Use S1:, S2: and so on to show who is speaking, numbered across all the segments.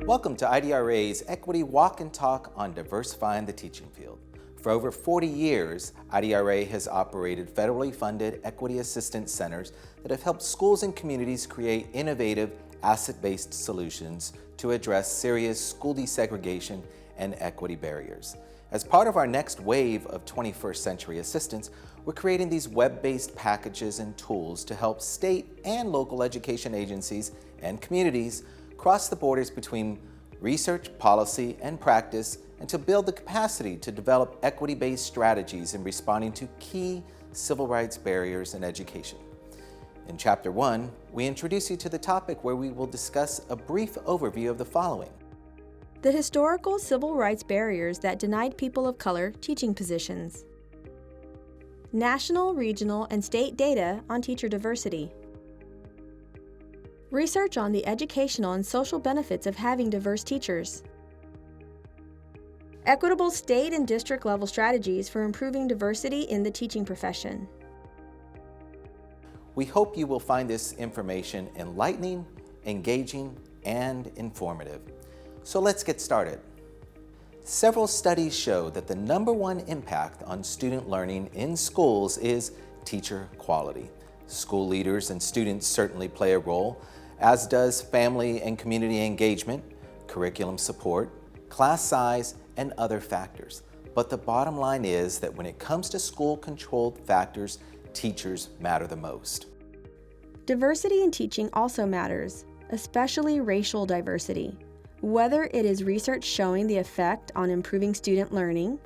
S1: Welcome to IDRA's Equity Walk and Talk on Diversifying the Teaching Field. For over 40 years, IDRA has operated federally funded equity assistance centers that have helped schools and communities create innovative, asset-based solutions to address serious school desegregation and equity barriers. As part of our next wave of 21st century assistance, we're creating these web-based packages and tools to help state and local education agencies and communities cross the borders between research, policy, and practice, and to build the capacity to develop equity-based strategies in responding to key civil rights barriers in education. In Chapter 1, we introduce you to the topic where we will discuss a brief overview of the following.
S2: The historical civil rights barriers that denied people of color teaching positions. National, regional, and state data on teacher diversity. Research on the educational and social benefits of having diverse teachers. Equitable state and district level strategies for improving diversity in the teaching profession.
S1: We hope you will find this information enlightening, engaging, and informative. So let's get started. Several studies show that the #1 impact on student learning in schools is teacher quality. School leaders and students certainly play a role, as does family and community engagement, curriculum support, class size, and other factors. But the bottom line is that when it comes to school-controlled factors, teachers matter the most.
S2: Diversity in teaching also matters, especially racial diversity. Whether it is research showing the effect on improving student learning,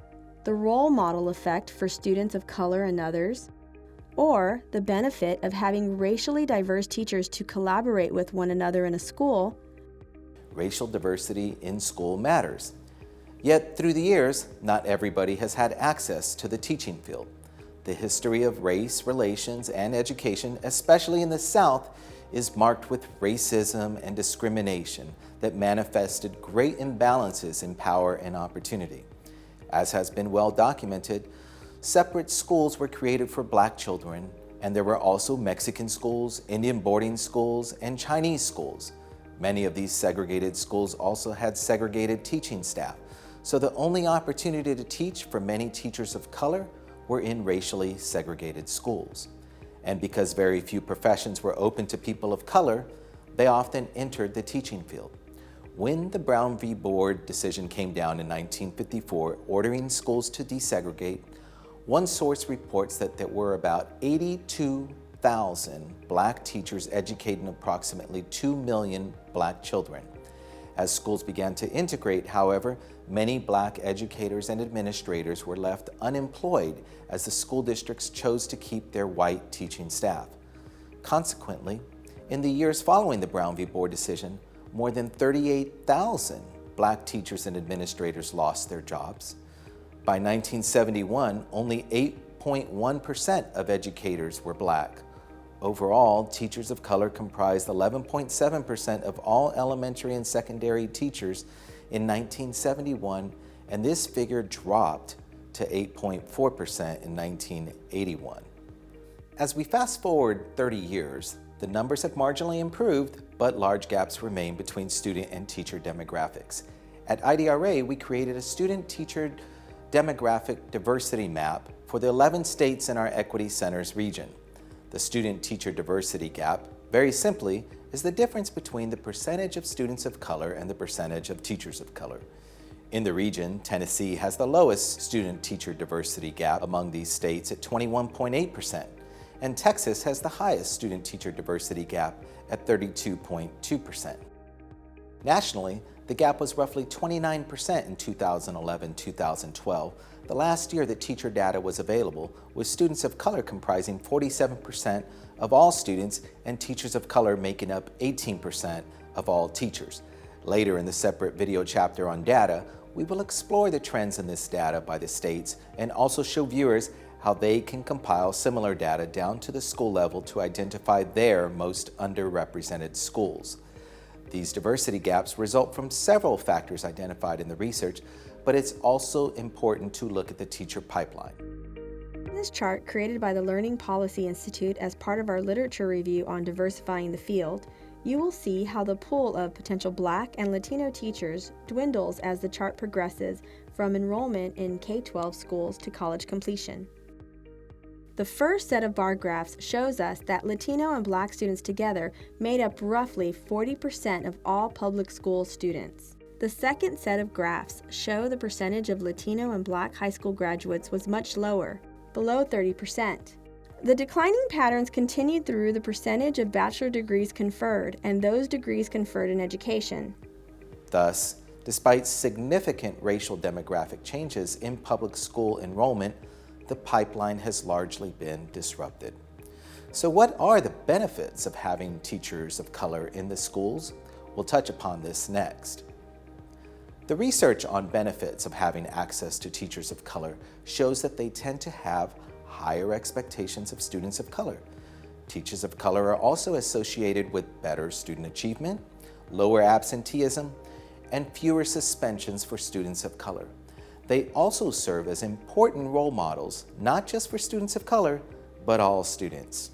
S2: the role model effect for students of color and others, or the benefit of having racially diverse teachers to collaborate with one another in a school,
S1: racial diversity in school matters. Yet through the years, not everybody has had access to the teaching field. The history of race, relations, and education, especially in the South, is marked with racism and discrimination that manifested great imbalances in power and opportunity. As has been well documented, separate schools were created for Black children, and there were also Mexican schools, Indian boarding schools, and Chinese schools. Many of these segregated schools also had segregated teaching staff, so the only opportunity to teach for many teachers of color were in racially segregated schools. And because very few professions were open to people of color, they often entered the teaching field. When the Brown v. Board decision came down in 1954, ordering schools to desegregate, one source reports that there were about 82,000 Black teachers educating approximately 2 million Black children. As schools began to integrate, however, many Black educators and administrators were left unemployed as the school districts chose to keep their white teaching staff. Consequently, in the years following the Brown v. Board decision, more than 38,000 Black teachers and administrators lost their jobs. By 1971, only 8.1% of educators were Black. Overall, teachers of color comprised 11.7% of all elementary and secondary teachers in 1971, and this figure dropped to 8.4% in 1981. As we fast forward 30 years, the numbers have marginally improved, but large gaps remain between student and teacher demographics. At IDRA, we created a student-teacher demographic diversity map for the 11 states in our Equity Centers region. The student-teacher diversity gap, very simply, is the difference between the percentage of students of color and the percentage of teachers of color. In the region, Tennessee has the lowest student-teacher diversity gap among these states at 21.8%, and Texas has the highest student-teacher diversity gap at 32.2%. Nationally, the gap was roughly 29% in 2011-2012, the last year that teacher data was available, with students of color comprising 47% of all students and teachers of color making up 18% of all teachers. Later in the separate video chapter on data, we will explore the trends in this data by the states and also show viewers how they can compile similar data down to the school level to identify their most underrepresented schools. These diversity gaps result from several factors identified in the research, but it's also important to look at the teacher pipeline.
S2: This chart, created by the Learning Policy Institute as part of our literature review on diversifying the field, you will see how the pool of potential Black and Latino teachers dwindles as the chart progresses from enrollment in K-12 schools to college completion. The first set of bar graphs shows us that Latino and Black students together made up roughly 40% of all public school students. The second set of graphs show the percentage of Latino and Black high school graduates was much lower, below 30%. The declining patterns continued through the percentage of bachelor degrees conferred and those degrees conferred in education.
S1: Thus, despite significant racial demographic changes in public school enrollment, the pipeline has largely been disrupted. So what are the benefits of having teachers of color in the schools? We'll touch upon this next. The research on benefits of having access to teachers of color shows that they tend to have higher expectations of students of color. Teachers of color are also associated with better student achievement, lower absenteeism, and fewer suspensions for students of color. They also serve as important role models, not just for students of color, but all students.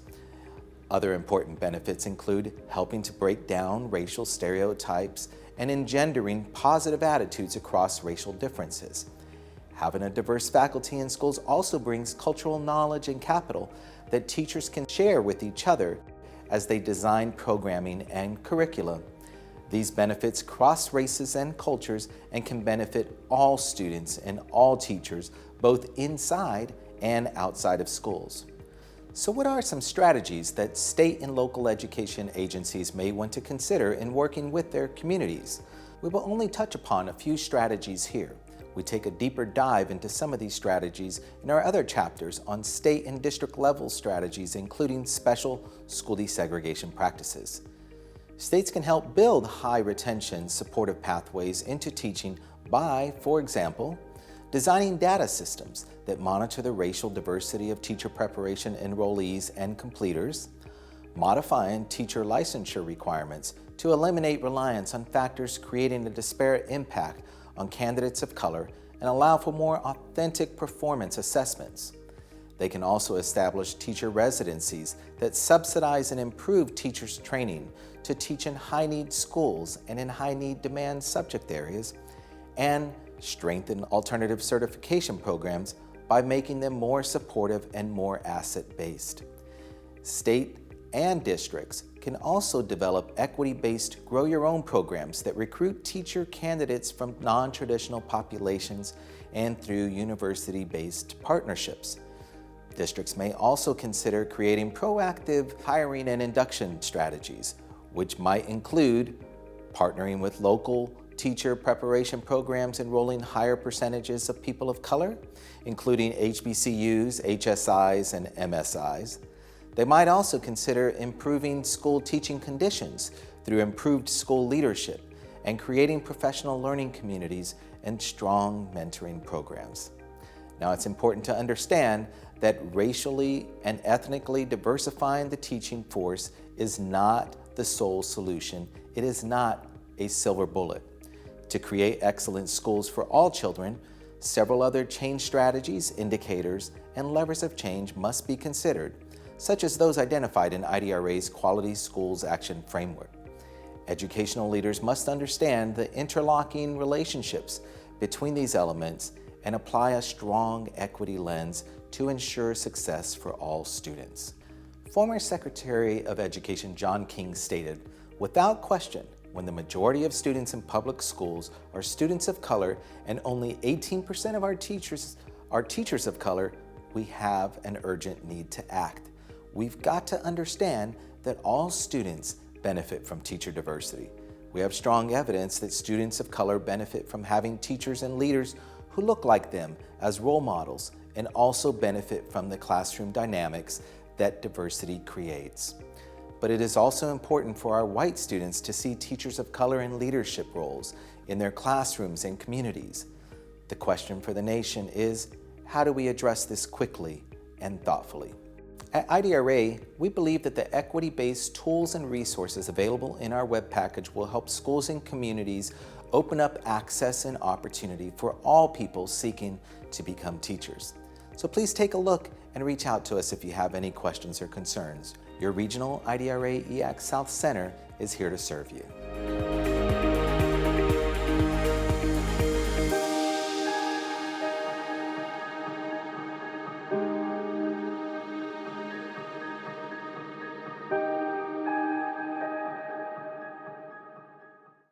S1: Other important benefits include helping to break down racial stereotypes and engendering positive attitudes across racial differences. Having a diverse faculty in schools also brings cultural knowledge and capital that teachers can share with each other as they design programming and curricula. These benefits cross races and cultures and can benefit all students and all teachers, both inside and outside of schools. So what are some strategies that state and local education agencies may want to consider in working with their communities? We will only touch upon a few strategies here. We take a deeper dive into some of these strategies in our other chapters on state and district level strategies, including special school desegregation practices. States can help build high retention supportive pathways into teaching by, for example, designing data systems that monitor the racial diversity of teacher preparation enrollees and completers, modifying teacher licensure requirements to eliminate reliance on factors creating a disparate impact on candidates of color and allow for more authentic performance assessments. They can also establish teacher residencies that subsidize and improve teachers' training to teach in high-need schools and in high-need demand subject areas, and strengthen alternative certification programs by making them more supportive and more asset-based. State and districts can also develop equity-based Grow Your Own programs that recruit teacher candidates from non-traditional populations and through university-based partnerships. Districts may also consider creating proactive hiring and induction strategies, which might include partnering with local teacher preparation programs enrolling higher percentages of people of color, including HBCUs, HSIs, and MSIs. They might also consider improving school teaching conditions through improved school leadership and creating professional learning communities and strong mentoring programs. Now, it's important to understand that racially and ethnically diversifying the teaching force is not the sole solution. It is not a silver bullet. To create excellent schools for all children, several other change strategies, indicators, and levers of change must be considered, such as those identified in IDRA's Quality Schools Action Framework. Educational leaders must understand the interlocking relationships between these elements and apply a strong equity lens to ensure success for all students. Former Secretary of Education John King stated, "Without question, when the majority of students in public schools are students of color and only 18% of our teachers are teachers of color, we have an urgent need to act. We've got to understand that all students benefit from teacher diversity. We have strong evidence that students of color benefit from having teachers and leaders who look like them as role models and also benefit from the classroom dynamics that diversity creates. But it is also important for our white students to see teachers of color in leadership roles in their classrooms and communities. The question for the nation is, how do we address this quickly and thoughtfully?" At IDRA, we believe that the equity-based tools and resources available in our web package will help schools and communities open up access and opportunity for all people seeking to become teachers. So please take a look and reach out to us if you have any questions or concerns. Your regional IDRA EAC-South Center is here to serve you.